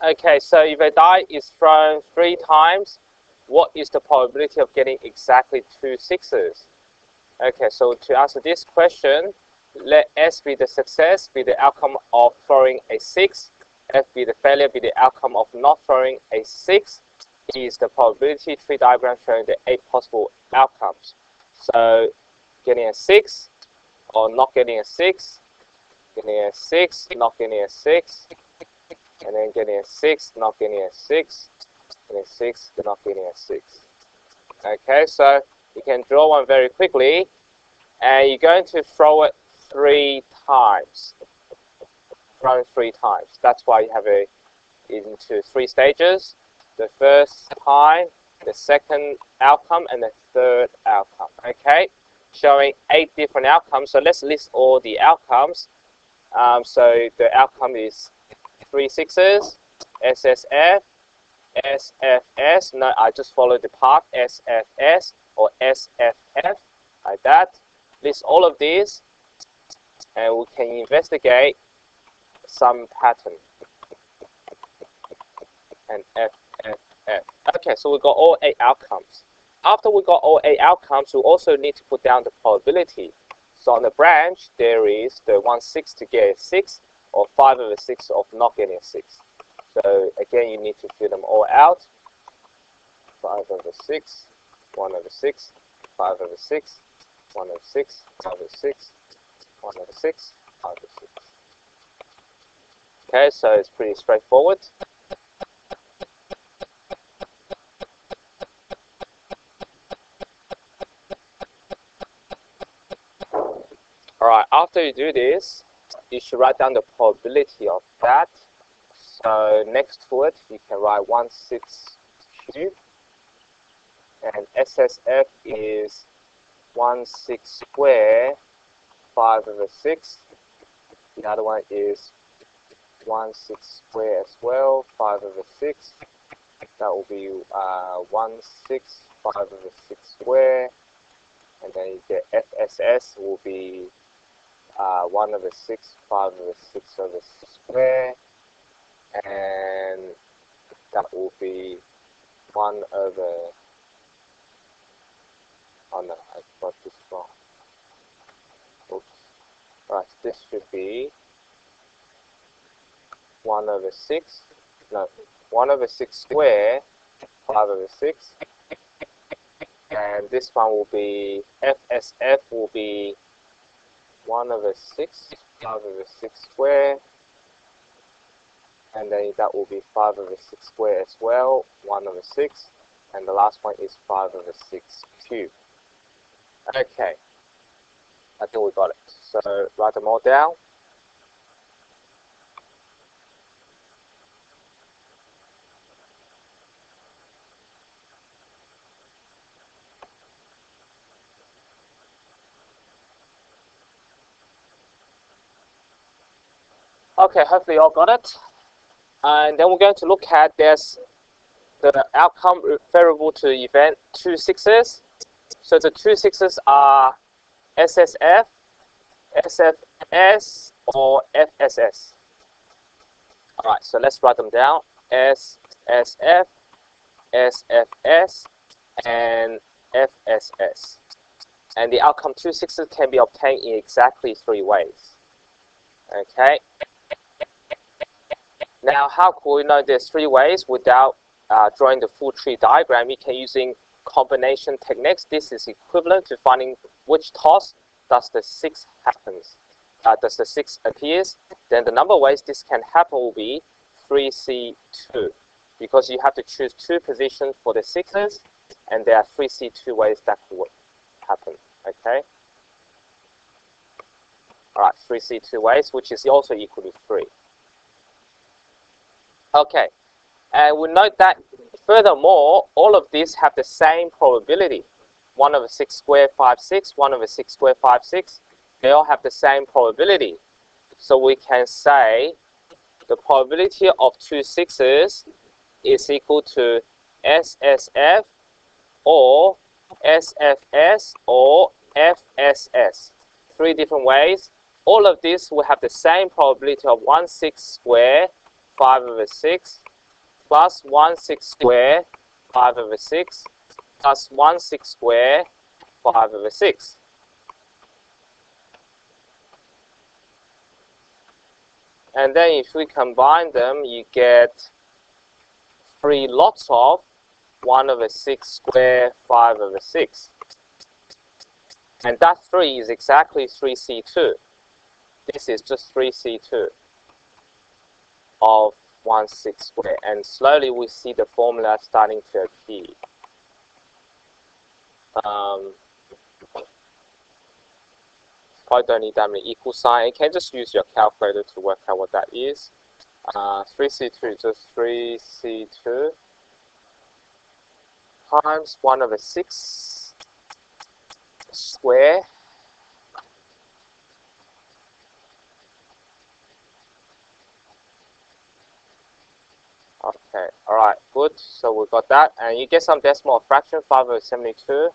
Okay, so if a die is thrown 3 times, what is the probability of getting exactly 2 sixes? Okay, so to answer this question, let S be the success, be the outcome of throwing a 6, F be the failure, be the outcome of not throwing a 6, is the probability tree diagram showing the 8 possible outcomes. So getting a 6, or not getting a 6, getting a 6, not getting a 6, and then getting a 6, not getting a 6, getting a 6, not getting a 6. Okay, so you can draw one very quickly, and you're going to throw it 3 times. Throw it 3 times. That's why you have it into 3 stages. The first time, the second outcome, and the third outcome. Okay, showing 8 different outcomes. So let's list all the outcomes. So the outcome is 3 sixes, SSF, SFS. No, I just followed the path SFS or SFF, like that. List all of these, and we can investigate some pattern. And FFF. Okay, so we got all 8 outcomes. After we got all 8 outcomes, we also need to put down the probability. So on the branch, there is the 1/6 to get a 6, or 5/6 of not getting a 6. So again, you need to fill them all out. 5/6, 1/6, 5/6, 1/6, 5/6, 1/6, 5/6. Okay, so it's pretty straightforward. Alright, after you do this, you should write down the probability of that. So next to it, you can write 1/6 cubed, and SSF is 1/6 square, 5/6. The other one is 1/6 square as well, 5/6. That will be 1/6, 5/6 square, and then you get FSS will be 1/6, 5/6 square, and that will be 1/. Oh no, I got this wrong. Oops. Right, this should be 1/6. No, 1/6 square, 5/6. And this one will be FSF will be 1/6, 5/6 square, and then that will be 5/6 square as well, 1/6, and the last one is 5/6 cubed. Okay, I think we got it. So write them all down. Okay, hopefully you all got it. And then we're going to look at this, the outcome referable to event 2 sixes. So the 2 sixes are SSF, SFS, or FSS. Alright, so let's write them down. SSF, SFS, and FSS. And the outcome 2 sixes can be obtained in exactly 3 ways. Okay. Now, how can we know there's 3 ways without drawing the full tree diagram? You can using combination techniques. This is equivalent to finding which toss does the 6 happens. Does the 6 appears? Then the number of ways this can happen will be 3C2, because you have to choose 2 positions for the 6s, and there are 3C2 ways that could happen. Okay. All right, 3C2 ways, which is also equal to 3. Okay, and we note that furthermore, all of these have the same probability. 1/6 square, 5/6, 1/6 square, 5/6. They all have the same probability. So we can say the probability of 2 sixes is equal to SSF or SFS or FSS. 3 different ways. All of these will have the same probability of 1/6 square, 5 over 6 plus 1 6 square 5 over 6 plus 1 6 square 5 over 6. And then if we combine them, you get 3 lots of 1 over 6 square 5 over 6. And that 3 is exactly 3C2. This is just 3C2 of 1 6 square. And slowly we see the formula starting to appear. Probably don't need that many equal sign. You can just use your calculator to work out what that is. 3C2 is just 3C2 times 1 over 6 square okay, alright, good. So we got that. And you get some decimal fraction, 5 over 72.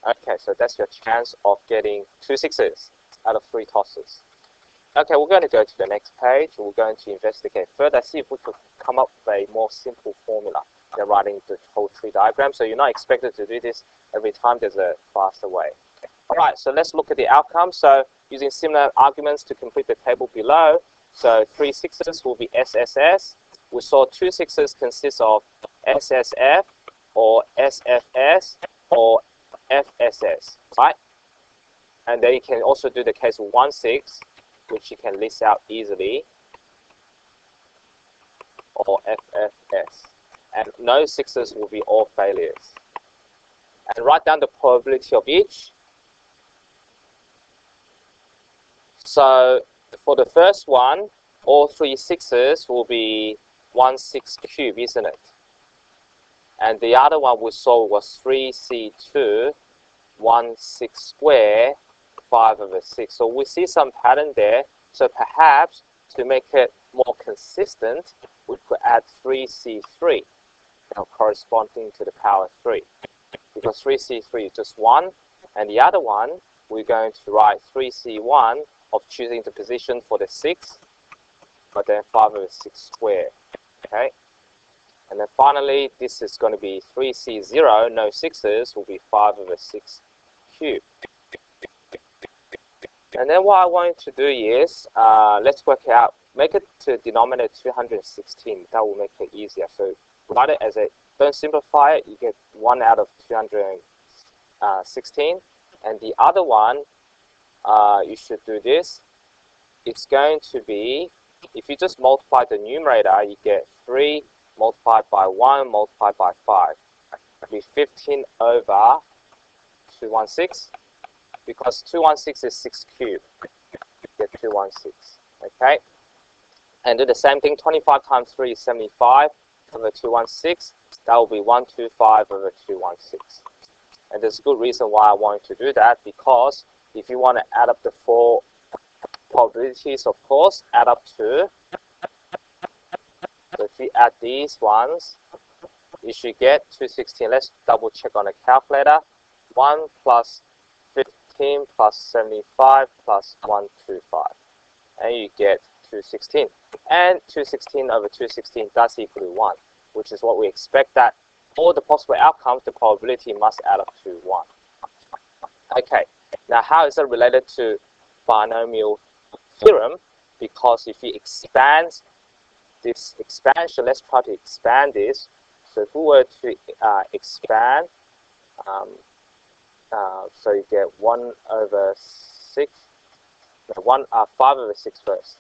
Okay, so that's your chance of getting 2 6s out of 3 tosses. Okay, we're going to go to the next page. We're going to investigate further, see if we could come up with a more simple formula than writing the whole tree diagram. So you're not expected to do this every time. There's a faster way. Alright, so let's look at the outcome. So using similar arguments to complete the table below. So 3 6s will be SSS. We saw 2 6s consist of SSF or SFS or FSS, right? And then you can also do the case of 1 6, which you can list out easily, or FFS. And no 6s will be all failures. And write down the probability of each. So for the first one, all 3 6s will be 1 6 cubed, isn't it? And the other one we saw was 3C2, 1 6 square, 5 over 6. So we see some pattern there. So perhaps to make it more consistent, we could add 3C3, corresponding to the power 3. Because 3C3 is just 1. And the other one, we're going to write 3C1 of choosing the position for the 6, but then 5 over 6 square. Okay? And then finally, this is going to be 3C0, no 6s, will be 5 over 6 cubed. And then what I want you to do is, let's work it out. Make it to denominator 216. That will make it easier. So write it as a, don't simplify it. You get 1 out of 216. And the other one, you should do this. It's going to be, if you just multiply the numerator, you get 3 multiplied by 1 multiplied by 5. It'll be 15 over 216. Because 216 is 6 cubed. You get 216. Okay? And do the same thing. 25 times 3 is 75 over 216. That will be 125 over 216. And there's a good reason why I want you to do that, because if you want to add up the 4 probabilities, of course, add up to, so if you add these ones, you should get 216. Let's double check on the calculator. 1 plus 15 plus 75 plus 125. And you get 216. And 216 over 216 does equal to 1, which is what we expect, that all the possible outcomes, the probability must add up to 1. Okay, now how is it related to binomial theorem? Because if you expand this expansion, let's try to expand this. So if we were to expand, so you get 1 over 6, no, 5 over 6 first.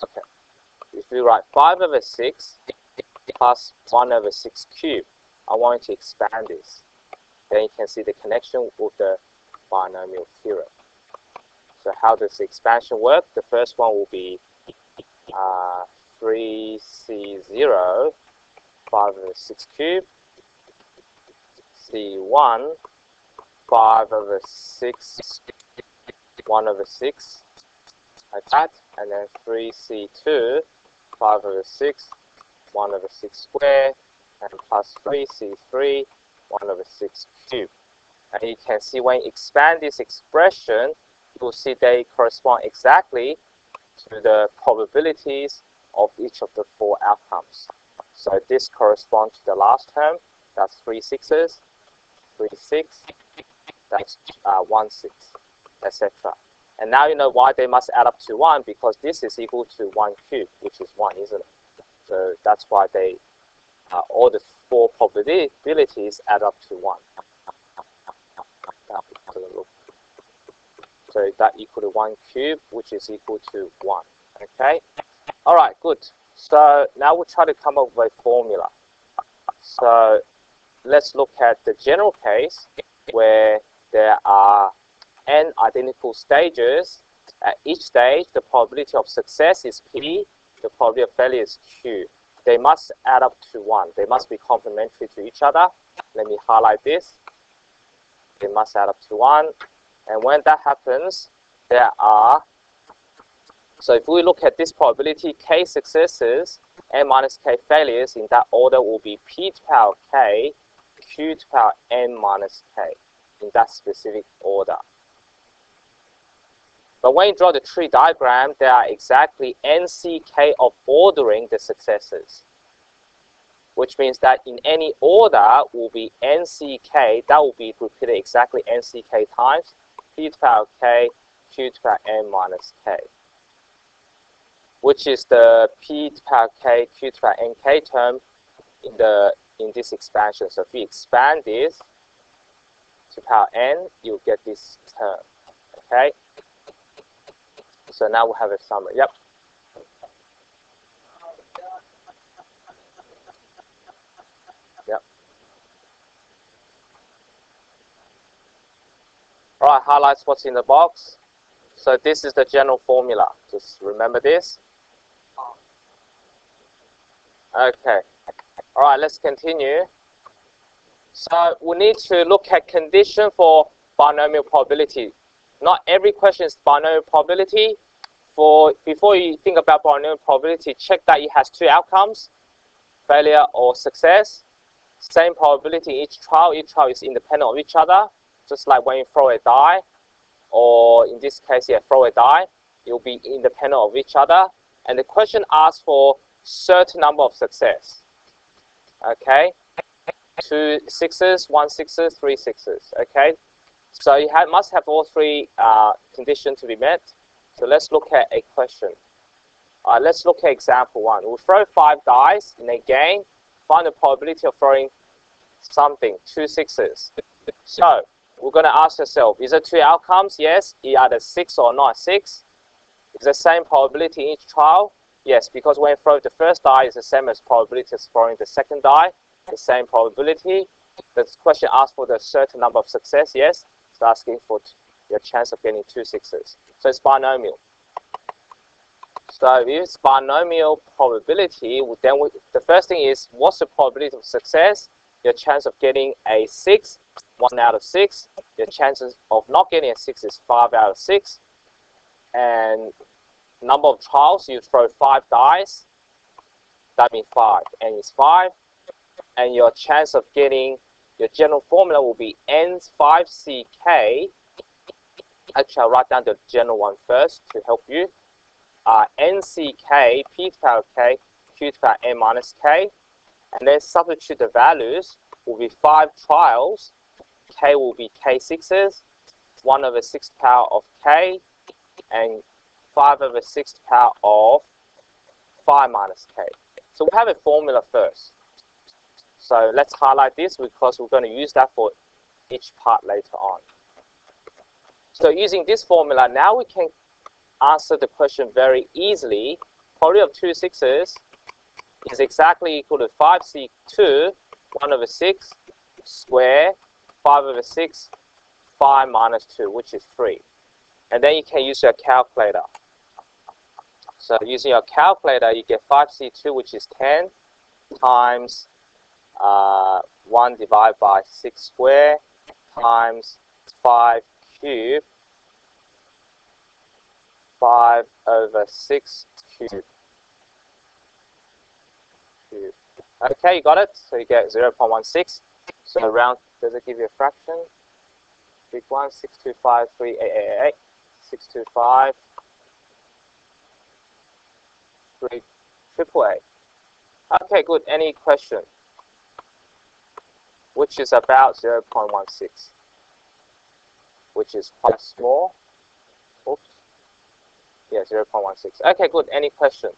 Okay, if we write 5 over 6 plus 1 over 6 cubed, I want you to expand this. Then you can see the connection with the binomial theorem. So how does the expansion work? The first one will be 3C0, 5 over 6 cubed, C1, 5 over 6, 1 over 6, like that, and then 3C2, 5 over 6, 1 over 6 square, and plus 3C3, 1 over 6 cubed. And you can see when you expand this expression, you will see they correspond exactly to the probabilities of each of the 4 outcomes. So this corresponds to the last term. That's 3 sixes, 3 6, that's 1 6, etc. And now you know why they must add up to 1, because this is equal to 1 cubed, which is 1, isn't it? So that's why they all the 4 probabilities add up to 1. So that equal to 1 cubed, which is equal to 1. Okay? All right, good. So now we'll try to come up with a formula. So let's look at the general case where there are n identical stages. At each stage, the probability of success is P, the probability of failure is Q. They must add up to 1. They must be complementary to each other. Let me highlight this. They must add up to 1. And when that happens, there are, so if we look at this probability, K successes, N minus K failures, in that order will be P to the power K, Q to the power N minus K, in that specific order. But when you draw the tree diagram, there are exactly NCK of ordering the successes, which means that in any order will be NCK, that will be repeated exactly NCK times P to the power K, Q to the power N minus K, which is the P to the power K, Q to the power NK term in this expansion. So if we expand this to the power N, you'll get this term. Okay? So now we have a summary. Yep. Yep. All right, highlights what's in the box. So this is the general formula. Just remember this. Okay. All right, let's continue. So we need to look at condition for binomial probability. Not every question is binomial probability. Before you think about binomial probability, check that it has 2 outcomes, failure or success. Same probability in each trial. Each trial is independent of each other, just like when you throw a die, or in this case, throw a die. It will be independent of each other. And the question asks for certain number of success. Okay, 2 sixes, 1 sixes, 3 sixes. Okay, so you must have all 3 conditions to be met. So let's look at a question. Let's look at example 1. We'll throw 5 dice in a game. Find the probability of throwing something, 2 sixes. So we're going to ask ourselves, is there 2 outcomes? Yes, either 6 or not 6. Is the same probability in each trial? Yes, because when you throw the first die, it's the same as probability of throwing the second die. The same probability. The question asks for the certain number of success. Yes, it's asking for your chance of getting 2 sixes. So it's binomial. So if it's binomial probability, then the first thing is, what's the probability of success? Your chance of getting a 6, 1 out of 6. Your chances of not getting a 6 is 5 out of 6. And number of trials, you throw 5 dice. That means 5. N is 5. And your chance of getting, your general formula will be N5CK. Actually, I'll write down the general one first to help you. NCK, P to the power K, Q to the power N minus K. And then substitute the values. Will be 5 trials. K will be K sixes. 1 over 6 to the power of K. And 5 over 6 to the power of 5 minus K. So we have a formula first. So let's highlight this because we're going to use that for each part later on. So using this formula, now we can answer the question very easily. Probability of 2 sixes is exactly equal to 5C2, 1 over 6, square, 5 over 6, 5 minus 2, which is 3. And then you can use your calculator. So using your calculator, you get 5C2, which is 10, times 1 divided by 6 square, times 5 cubed, 5 over 6 cubed. Okay, you got it? So you get 0.16. So round, does it give you a fraction? Big one, 6253888. 625 3 AAA. Okay, good. Any question? Which is about 0.16, which is quite small. Oops. Yeah, 0.16. Okay, good. Any question?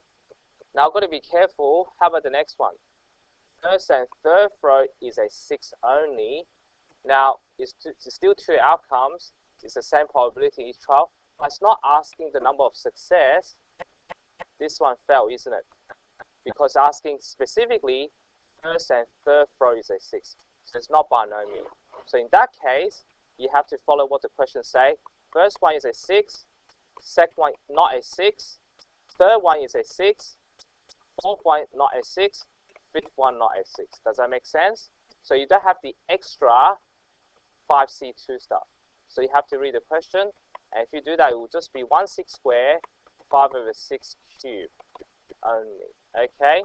Now, got to be careful. How about the next one? First and third row is a 6 only. Now, it's still 2 outcomes. It's the same probability in each trial. But it's not asking the number of success. This one fell, isn't it? Because asking specifically, first and third row is a 6. So it's not binomial. So in that case, you have to follow what the question say. First one is a 6. Second one, not a 6. Third one is a 6. Fourth one, not a 6. Fifth one, not a 6. Does that make sense? So you don't have the extra 5C2 stuff. So you have to read the question. And if you do that, it will just be 1 6 squared, 5/6 cubed only. Okay?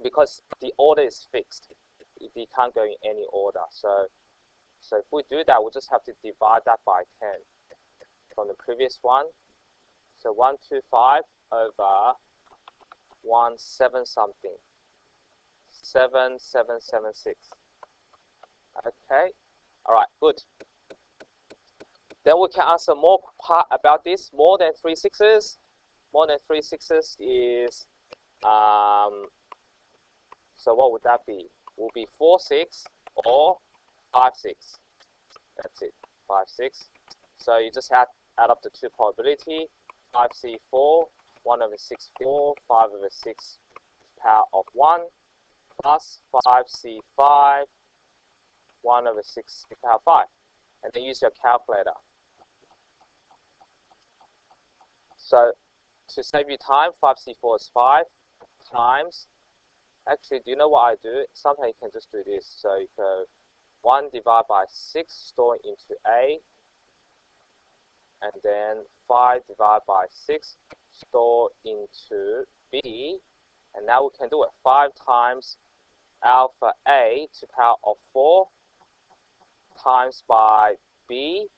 Because the order is fixed. You can't go in any order. So if we do that, we'll just have to divide that by 10 from the previous one. So 125 over 1 7 something. 7776. Okay. All right. Good. Then we can answer more part about this. More than 3 6s. More than 3 6s is so what would that be? Will be 4 6 or 5 6. That's it. 5 6. So you just add up the two probability. 5C4, 1/6 4, 5/6 power of 1, plus 5C5, 1/6 power 5. And then use your calculator. So to save you time, 5C4 is 5 times. Actually, do you know what I do? Sometimes you can just do this. So you go 1 divided by 6, store into A. And then 5 divided by 6, store into B. And now we can do it. 5 times alpha A to the power of 4 times by B,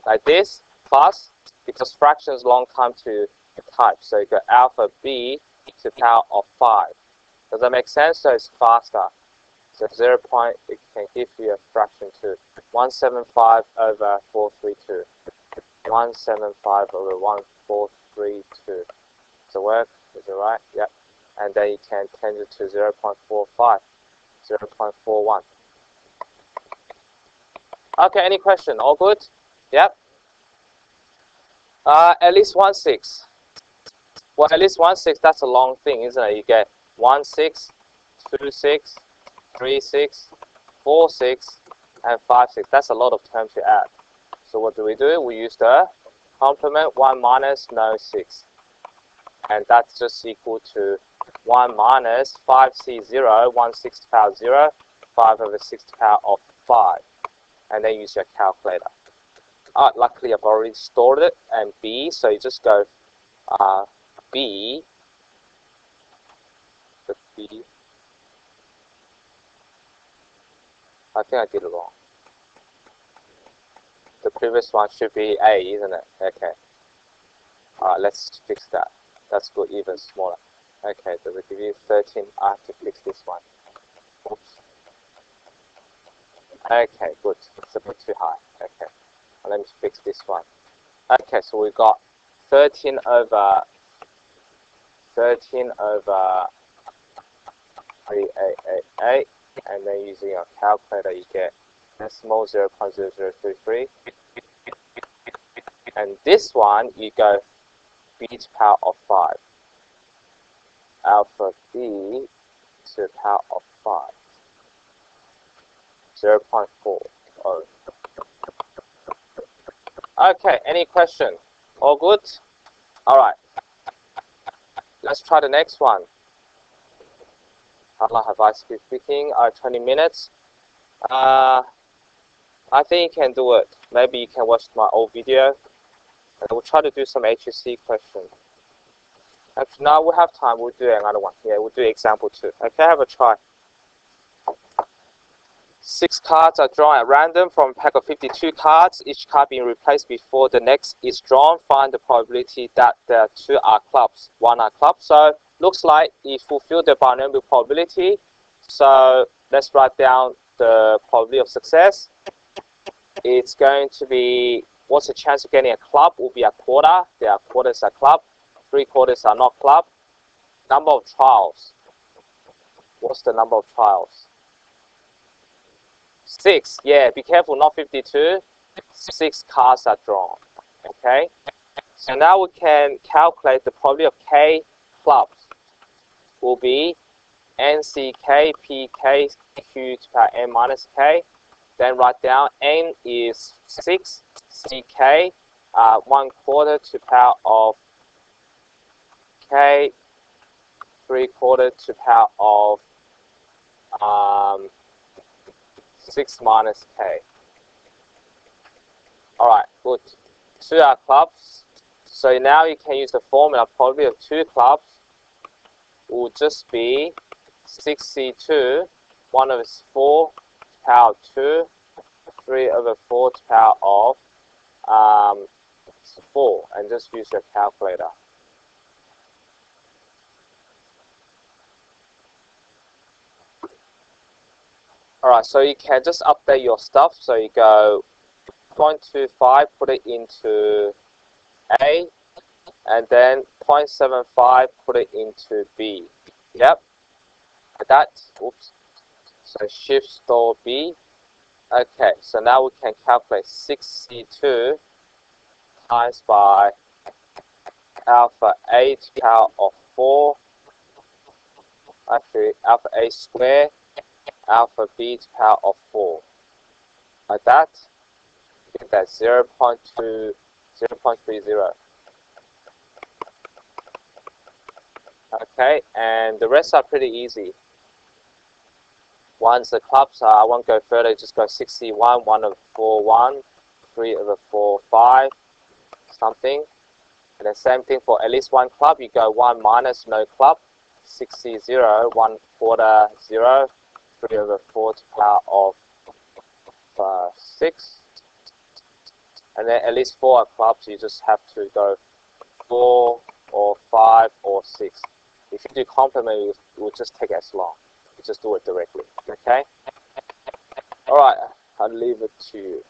like this, plus, because fractions long time to type. So you go alpha B to the power of 5. Does that make sense? So it's faster. So 0. It can give you a fraction to 175 over 432. 175 over 1432. Does it work? Is it right? Yep. And then you can change it to 0.45, 0.41. Okay, any question? All good? Yep. At least 1 6. Well, at least 1 6, that's a long thing, isn't it? You get 1 6, 2 6, 3 6, 4 6, and 5 6. That's a lot of terms to add. So what do? We use the complement 1 minus no 6. And that's just equal to 1 minus 5C0, 1 6 to the power 0, 5/6 to the power of 5. And then use your calculator. Luckily, I've already stored it. And B, so you just go B, the B. I think I did it wrong. The previous one should be A, isn't it? Okay. Let's fix that. That's good, even smaller. Okay, does it give you 13? I have to fix this one. Oops. Okay, good. It's a bit too high. Okay. Let me fix this one. Okay, so we got 13 over 3888, and then using a calculator you get decimal 0.0033. And this one you go B to the power of 5. Alpha B to the power of 5. 0.40. Okay, any question? All good? Alright. Let's try the next one. How long have I been speaking? 20 minutes. I think you can do it. Maybe you can watch my old video. And we'll try to do some HSC questions. Actually, now we have time. We'll do another one. Yeah, we'll do example 2. Okay, have a try. 6 cards are drawn at random from a pack of 52 cards, each card being replaced before the next is drawn. Find the probability that the 2 are clubs, 1 are clubs. So looks like it fulfilled the binomial probability. So let's write down the probability of success. It's going to be, what's the chance of getting a club? Will be a quarter. There are quarters are club, 3/4 are not club. Number of trials. What's the number of trials? 6. Yeah, be careful, not 52. 6 cards are drawn. Okay. So now we can calculate the probability of K clubs. Will be NCK PK Q to the power N minus K. Then write down N is 6, CK 1/4 to the power of K 3/4 to the power of 6 minus K. Alright, good. 2 are clubs. So now you can use the formula. Probability of 2 clubs will just be 6C2, 1 over 4 to the power of 2, 3 over 4 to the power of 4. And just use your calculator. Alright, so you can just update your stuff. So you go 0.25, put it into A, and then 0.75, put it into B. Yep. That, oops. So shift store B. Okay, so now we can calculate 6C2 times by alpha A to the power of 4. Actually, alpha A squared. Alpha B to the power of 4. Like that, you get that 0.30. Okay, and the rest are pretty easy. Once the clubs are, I won't go further, just go 61, 1 over 4, 1, 3 over 4, 5, something. And the same thing for at least 1 club, you go 1 minus no club, 60, 0, 1/4, 0. 3 over 4 to the power of 6. And then at least 4 are clubs, you just have to go 4 or 5 or 6. If you do complement, it will just take as long. You just do it directly. Okay? Alright, I'll leave it to you.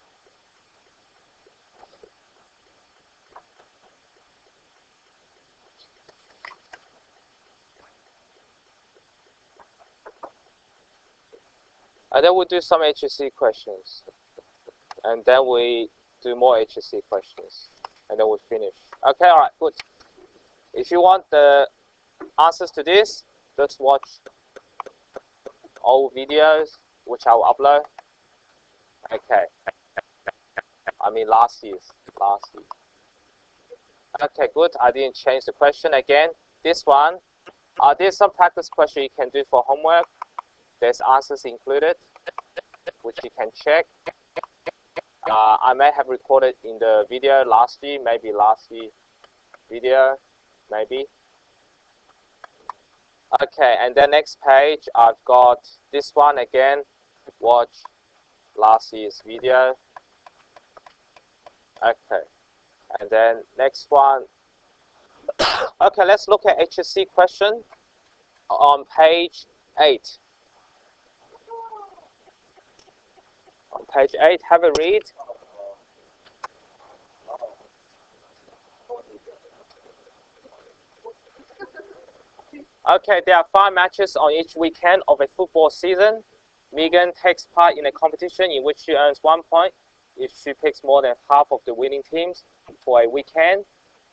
And then we'll do some HSC questions. And then we do more HSC questions. And then we'll finish. Okay, alright, good. If you want the answers to this, just watch old videos, which I will upload. Okay. I mean last year. Okay, good. I didn't change the question again. This one, there's some practice question you can do for homework. There's answers included, which you can check. I may have recorded in the video last year, maybe last year video, maybe. Okay, and then next page, I've got this one again. Watch last year's video. Okay, and then next one. Okay, let's look at HSC question on page 8. On page 8, have a read. Okay, there are 5 matches on each weekend of a football season. Megan takes part in a competition in which she earns 1 point if she picks more than half of the winning teams for a weekend.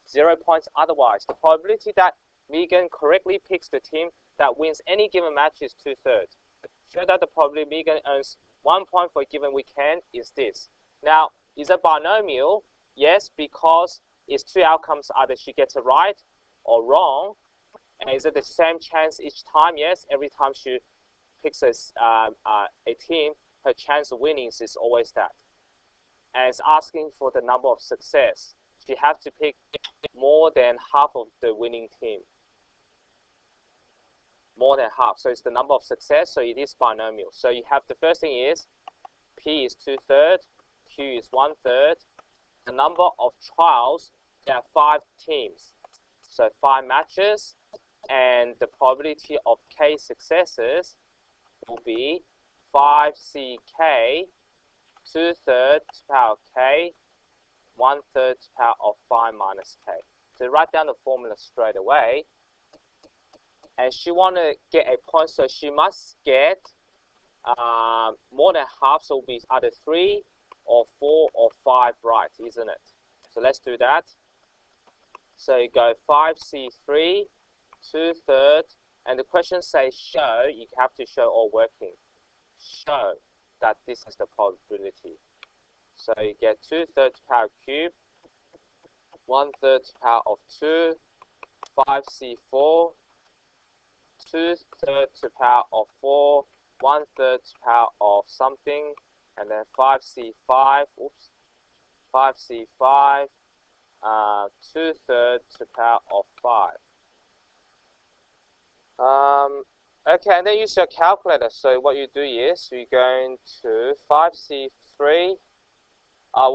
0 points otherwise. The probability that Megan correctly picks the team that wins any given match is 2/3. Show that the probability Megan earns 1 point for a given weekend is this. Now, is a binomial? Yes, because it's 2 outcomes. Either she gets it right or wrong. And is it the same chance each time? Yes, every time she picks a team, her chance of winning is always that. And it's asking for the number of success. She has to pick more than half of the winning team. More than half. So it's the number of success, so it is binomial. So you have the first thing is P is 2/3, Q is 1/3. The number of trials, there are 5 teams. So 5 matches, and the probability of K successes will be 5CK 2/3 to the power of K 1/3 to the power of 5 minus K. So write down the formula straight away. And she want to get a point, so she must get more than half, so it will be either 3 or 4 or 5 right, isn't it? So let's do that. So you go 5C3 2/3, and the question says show. You have to show all working. Show that this is the probability. So you get 2/3 to the power cube, 1/3 to the power of 2, 5C4, 2/3 to the power of 4, 1/3 to the power of something, and then 5C5, 5C5, 2/3 to the power of 5. Okay, and then use your calculator. So what you do is you're going to 5C3.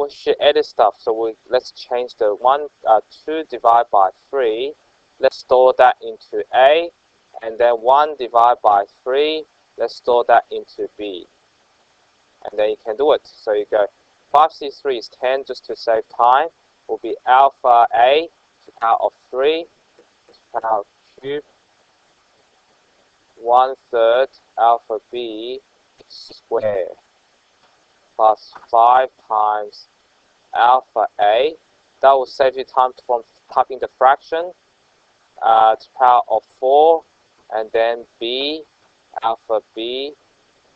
We should edit stuff. So let's change the 2 divided by 3. Let's store that into A, and then 1 divided by 3. Let's store that into B, and then you can do it. So you go 5C3 is 10, just to save time. Will be alpha A to the power of 3 to the power cube 1/3 alpha B squared plus 5 times alpha A. That will save you time from typing the fraction to the power of 4, and then B alpha B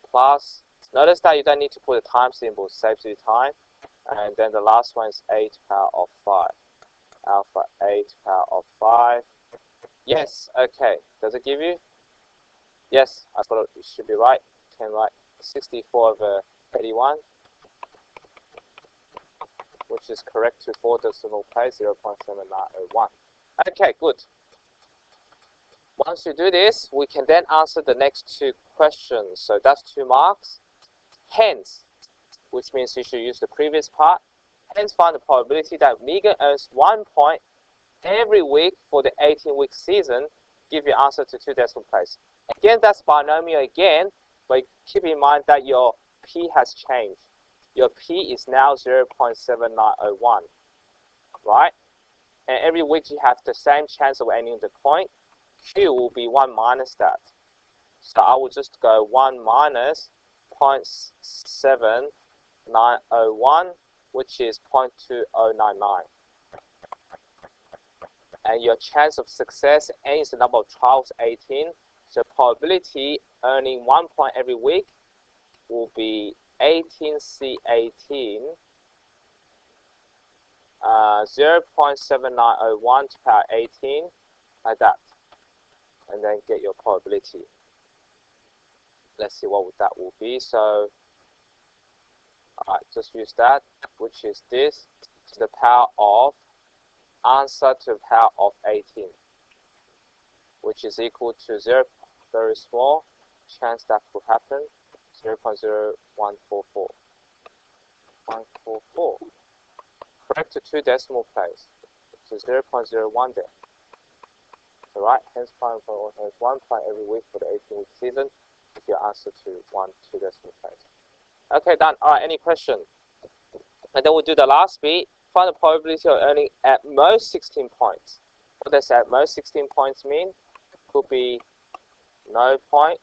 plus, notice that you don't need to put a time symbol, saves you time. And then the last one is A to the power of 5. Alpha A to the power of 5. Yes, okay. Does it give you? Yes, I thought it should be right. 10 right. 64/81, which is correct to 4 decimal place, 0.7901. Okay, good. Once you do this, we can then answer the next 2 questions. So that's 2 marks. Hence, which means you should use the previous part. Hence, find the probability that Megan earns 1 point every week for the 18-week season. Give your answer to 2 decimal places. Again, that's binomial again, but keep in mind that your P has changed. Your P is now 0.7901, right? And every week you have the same chance of earning the point. Q will be 1 minus that. So I will just go 1 minus 0.7901, which is 0.2099. And your chance of success, N is the number of trials, 18. So probability earning 1 point every week will be 18C18, 0.7901 to the power 18, like that. And then get your probability. Let's see what that will be. So, alright, just use that, which is this, to the power of, answer to the power of 18, which is equal to 0, very small chance that could happen, 0.0144. 144. Correct to 2 decimal place, so 0.01 there. So right, hence 1 point every week for the 18-week season. If your answer to 2 decimal place. Okay, done. All right, any question? And then we'll do the last bit. Find the probability of earning at most 16 points. What does at most 16 points mean? Could be no point,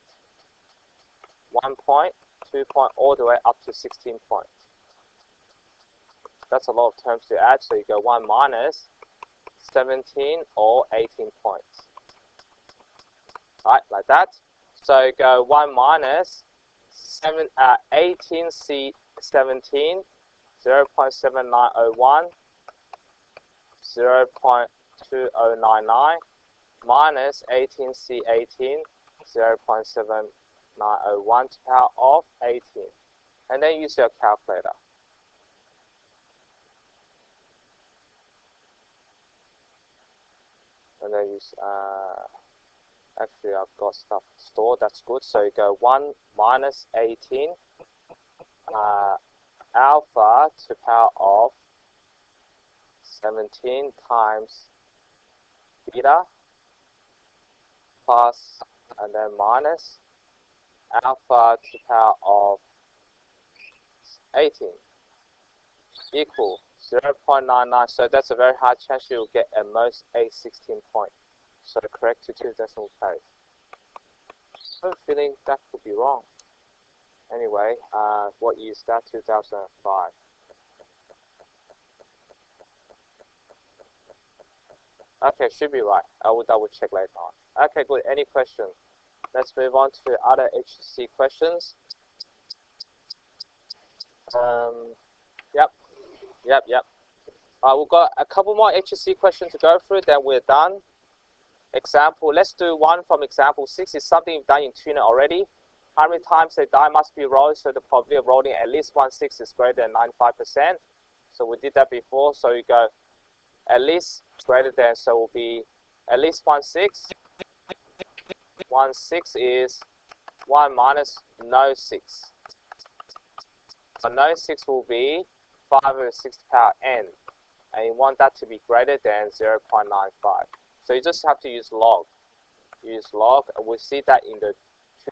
1 point, 2 point, all the way up to 16 points. That's a lot of terms to add, so you go 1 minus 17 or 18 points. Right, like that. So you go 1 minus 18C17, 0.7901, 0.2099, minus 18C18, 0.7901 to the power of 18. And then use your calculator. And then use, actually I've got stuff stored, that's good. So you go 1 minus 18, alpha to the power of 17 times beta plus and then minus alpha to the power of 18 equal 0.99. So that's a very high chance you'll get at most 816 points. So correct to 2 decimal place. I have a feeling that could be wrong. Anyway, what year is that? 2005. Okay, should be right. I will double check later on. Okay, good. Any questions? Let's move on to other HC questions. Yep. We've got a couple more HC questions to go through, then we're done. Example, let's do one from example 6. It's something you've done in tuner already. How many times a die must be rolled so the probability of rolling at least 1/6 is greater than 95%? So we did that before. So you go at least greater than, so it will be at least 1/6. 1/6 is 1 minus no 6. So no 6 will be 5/6 to the power n. And you want that to be greater than 0.95. So you just have to use log. Use log. We see that in the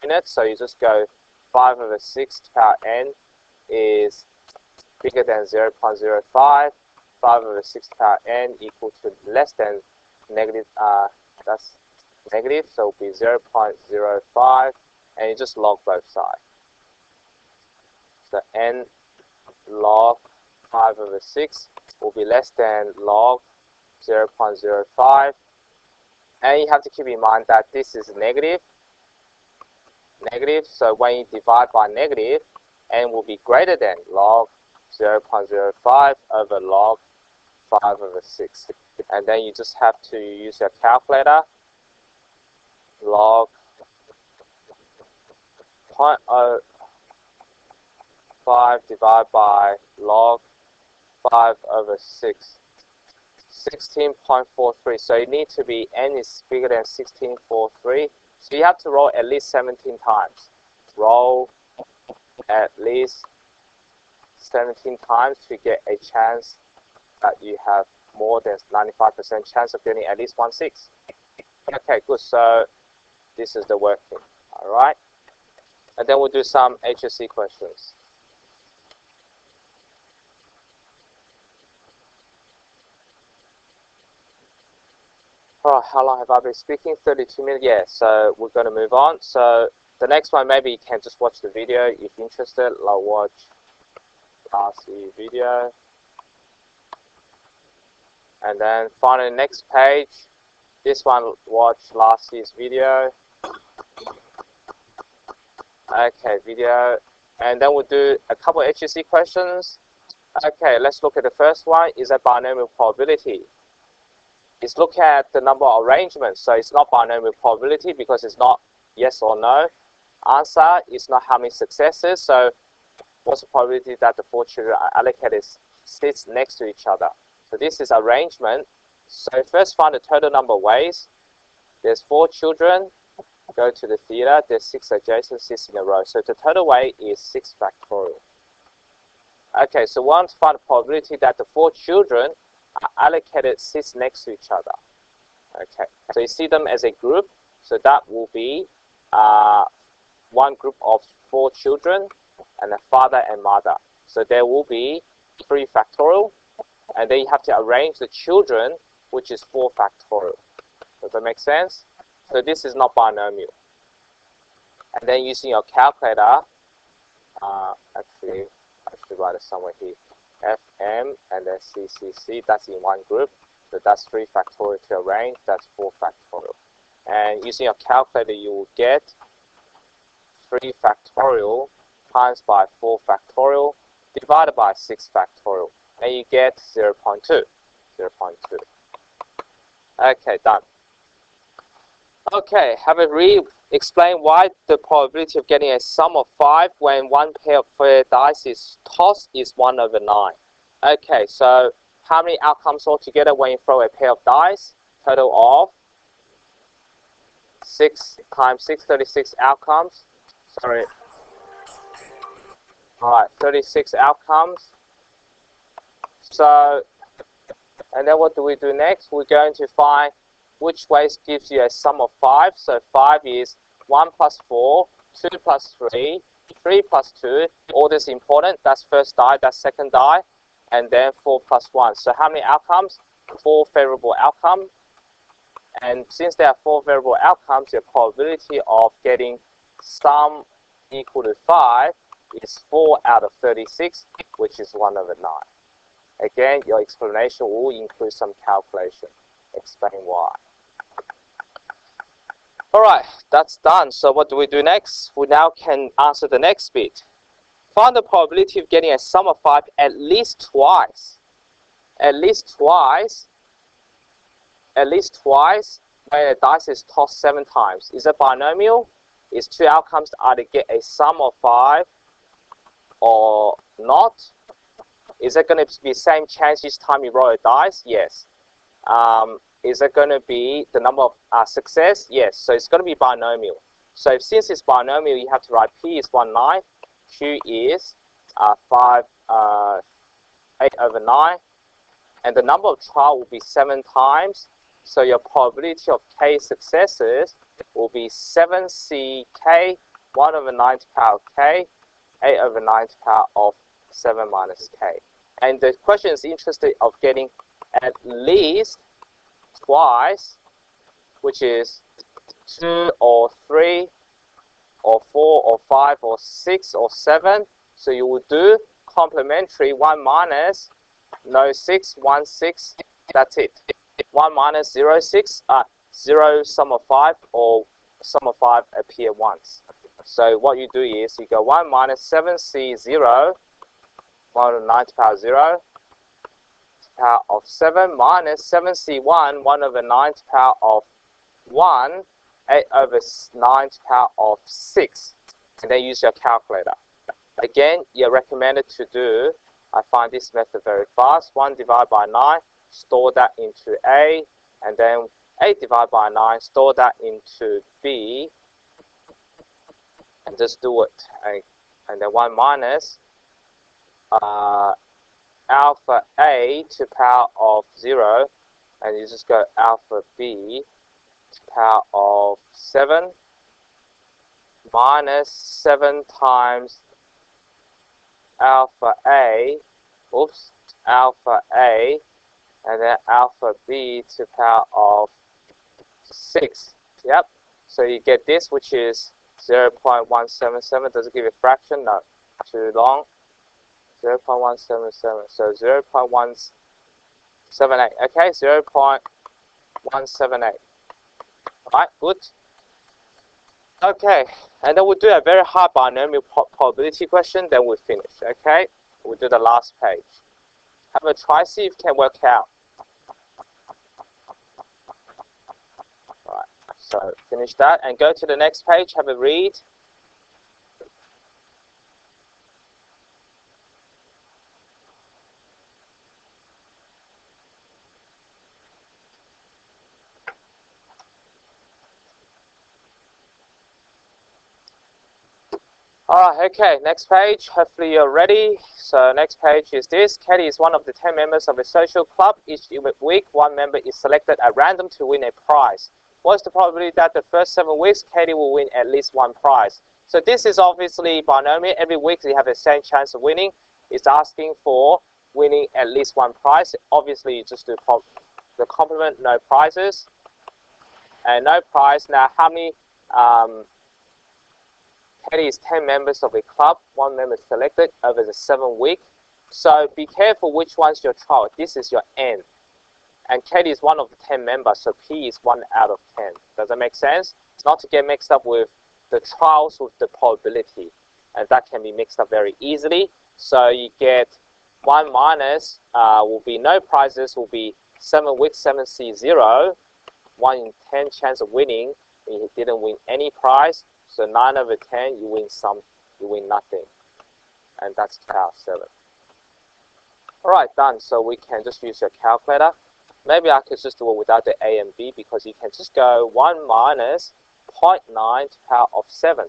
unit. So you just go 5/6 to the power n is bigger than 0.05. 5/6 to the power n equal to less than negative. That's negative. So it will be 0.05. And you just log both sides. So n log 5/6 will be less than log 0.05. And you have to keep in mind that this is negative. So when you divide by negative, n will be greater than log 0.05 over log 5/6. And then you just have to use your calculator. Log 0.05 divided by log 5/6. 16.43. So you need to be n is bigger than 16.43. So you have to roll at least 17 times. Roll at least 17 times to get a chance that you have more than 95% chance of getting at least 1/6. Okay, good. So this is the working. All right. And then we'll do some HSC questions. Oh, how long have I been speaking? 32 minutes. Yeah, so we're going to move on. So the next one, maybe you can just watch the video if you're interested. Like watch last year's video. And then finally, next page. This one, watch last year's video. Okay, video. And then we'll do a couple of HSC questions. Okay, let's look at the first one. Is a binomial probability. It's look at the number of arrangements. So it's not binomial probability because it's not yes or no. Answer is not how many successes. So what's the probability that the 4 children are allocated sits next to each other? So this is arrangement. So first find the total number of ways. There's 4 children. Go to the theater. There's 6 adjacent seats in a row. So the total way is 6 factorial. Okay, so we want to find the probability that the 4 children are allocated seats next to each other. Okay, so you see them as a group. So that will be one group of 4 children and a father and mother. So there will be 3 factorial. And then you have to arrange the children, which is 4 factorial. Does that make sense? So this is not binomial. And then using your calculator, actually, I should write it somewhere here. FM and then CCC, that's in one group. So that's 3 factorial to arrange, that's 4 factorial. And using your calculator, you will get 3 factorial times by 4 factorial divided by 6 factorial. And you get 0.2. 0.2. Okay, done. Okay, have a read. Explain why the probability of getting a sum of 5 when one pair of fair dice is tossed is 1/9. Okay, so how many outcomes altogether when you throw a pair of dice? Total of 6 times 6, 36 outcomes. Sorry. Alright, 36 outcomes. So, and then what do we do next? We're going to find which ways gives you a sum of 5. So 5 is 1 plus 4, 2 plus 3, 3 plus 2. All this important. That's first die, that's second die. And then 4 plus 1. So how many outcomes? 4 favorable outcomes. And since there are 4 favorable outcomes, your probability of getting sum equal to 5 is 4 out of 36, which is 1 over 9. Again, your explanation will include some calculation. Explain why. Alright, that's done. So what do we do next? We now can answer the next bit. Find the probability of getting a sum of 5 at least twice. At least twice when a dice is tossed 7 times. Is it binomial? Is 2 outcomes to either get a sum of 5 or not? Is it going to be the same chance each time you roll a dice? Yes. Is it going to be the number of success? Yes. So it's going to be binomial. So since it's binomial, you have to write P is 1/9, Q is 8 over 9, and the number of trial will be 7 times. So your probability of K successes will be 7CK, 1 over 9 to the power of K, 8 over 9 to the power of 7 minus K. And the question is interested of getting at least twice, which is 2 or 3 or 4 or 5 or 6 or 7. So you will do complementary 1 minus no 6, 1, 6. That's it. 1 minus 0, 6. 0 sum of 5 or sum of 5 appear once. So what you do is you go 1 minus 7C 0, 1 over 9 to the power of 0, to the power of 7 minus 7C1, 1 over 9 to the power of 1, 8 over 9 to the power of 6. And then use your calculator. Again, you're recommended to do, I find this method very fast, 1 divided by 9, store that into A, and then 8 divided by 9, store that into B, and just do it. And then 1 minus alpha A to the power of 0, and you just go alpha B to the power of 7 minus 7 times alpha A, alpha A, and then alpha B to the power of 6. Yep. So you get this, which is 0.177. Does it give you a fraction? No. Too long. 0.177. So 0.178. Okay, 0.178. Alright, good. Okay, and then we'll do a very hard binomial probability question, then we'll finish. Okay, we'll do the last page. Have a try, see if you can work out. Alright, so finish that and go to the next page, have a read. Alright, okay, next page. Hopefully you're ready. So next page is this. Katie is one of the 10 members of a social club. Each week, one member is selected at random to win a prize. What's the probability that the first 7 weeks, Katie will win at least 1 prize? So this is obviously binomial. Every week you have the same chance of winning. It's asking for winning at least 1 prize. Obviously, you just do the complement, no prizes. And no prize. Now, how many... Katie is 10 members of a club, 1 member is selected over the 7 weeks. So be careful which one's your trial. This is your N. And Katie is one of the 10 members, so P is 1 out of 10. Does that make sense? Not to get mixed up with the trials with the probability. And that can be mixed up very easily. So you get 1 minus will be no prizes, will be 7 weeks, 7C 0. 1 in 10 chance of winning. You didn't win any prize. So 9 over 10, you win some, you win nothing. And that's power 7. Alright, done. So we can just use your calculator. Maybe I could just do it without the A and B, because you can just go 1 minus 0.9 to the power of 7,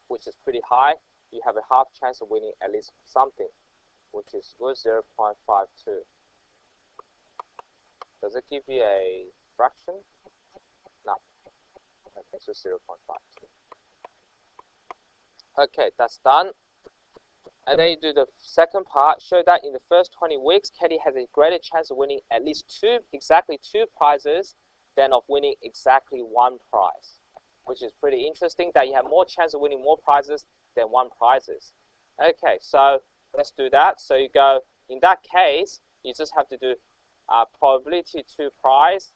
which is pretty high. you have a half chance of winning at least something, which is good, 0.52. Does it give you a fraction? No. Okay, so 0.52. Okay, that's done. And then you do the second part. Show that in the first 20 weeks, Katie has a greater chance of winning at least exactly two prizes than of winning exactly one prize, which is pretty interesting that you have more chance of winning more prizes than one prizes. Okay, so let's do that. So you go, in that case, you just have to do probability to prize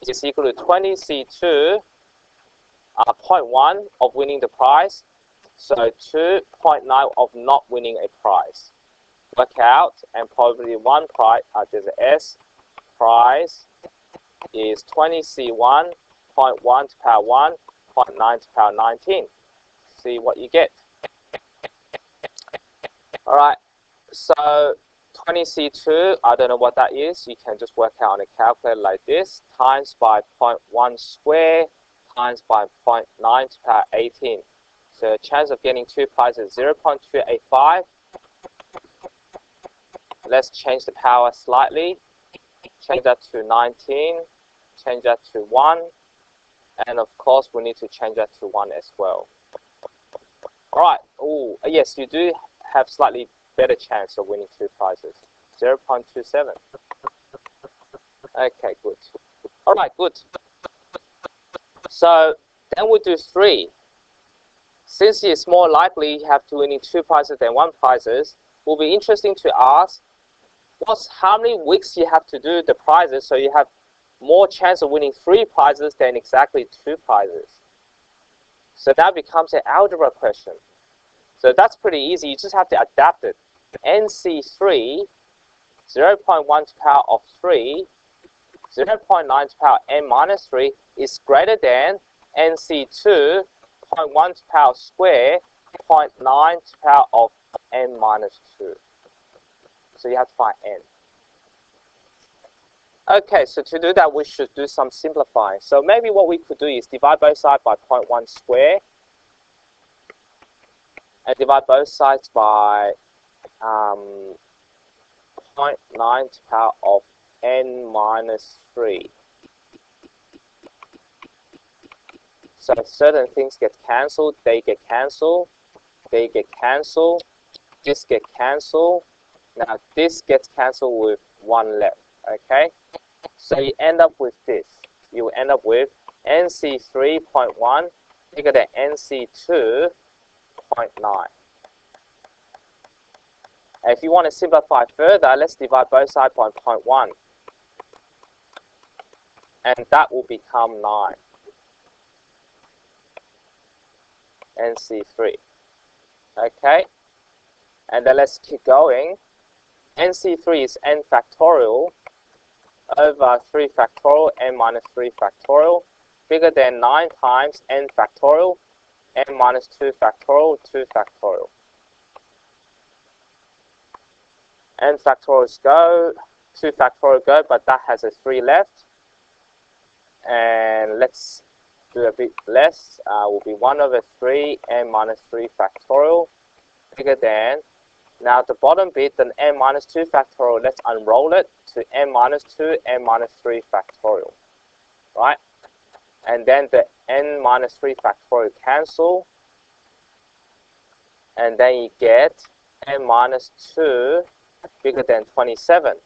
is equal to 20C2 0.1 of winning the prize. So 2.9 of not winning a prize. Work out, and probably one prize, there's an S, prize is 20C1, 0.1 to the power 1, 0.9 to the power 19. See what you get. Alright, so 20C2, I don't know what that is. You can just work out on a calculator like this, times by 0.1 square, times by 0.9 to the power 18. So chance of getting two prizes is 0.285. Let's change the power slightly. Change that to 19. Change that to 1. And of course, we need to change that to 1 as well. Alright. Oh, yes, you do have slightly better chance of winning two prizes. 0.27. Okay, good. Alright, good. So then we'll do 3. Since it's more likely you have to win two prizes than one prizes, it will be interesting to ask how many weeks you have to do the prizes so you have more chance of winning 3 prizes than exactly 2 prizes. So that becomes an algebra question. So that's pretty easy. You just have to adapt it. NC3, 0.1 to the power of 3, 0.9 to the power n minus 3 is greater than NC2, 0.1 to the power square, 0.9 to the power of n minus 2. So you have to find n. Okay, so to do that, we should do some simplifying. So maybe what we could do is divide both sides by 0.1 square, and divide both sides by 0.9 to the power of n minus 3. So certain things get cancelled, they get cancelled, they get cancelled, this get cancelled. Now this gets cancelled with 1 left, okay? So you end up with this. You end up with NC3.1 bigger than NC2.9. If you want to simplify further, let's divide both sides by 0.1. And that will become 9. NC3. Okay? And then let's keep going. NC3 is n factorial over 3 factorial, n minus 3 factorial, bigger than 9 times n factorial, n minus 2 factorial, 2 factorial. N factorials go, 2 factorial go, but that has a 3 left. And let's do a bit less. Will be 1 over 3 n minus 3 factorial, bigger than. Now the bottom bit, the n minus 2 factorial, let's unroll it to n minus 2, n minus 3 factorial, right? And then the n minus 3 factorial cancel, and then you get n minus 2 bigger than 27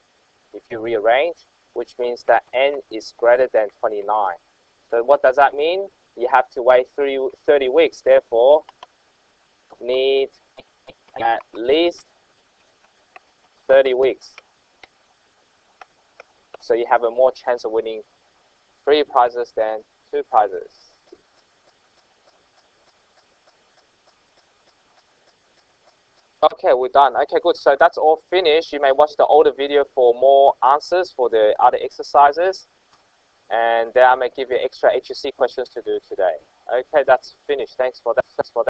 if you rearrange, which means that n is greater than 29. So what does that mean? You have to wait 30 weeks, therefore need at least 30 weeks. So you have a more chance of winning 3 prizes than 2 prizes. Okay, we're done. Okay, good. So that's all finished. You may watch the older video for more answers for the other exercises. And then I may give you extra HUC questions to do today. Okay, that's finished. Thanks for that.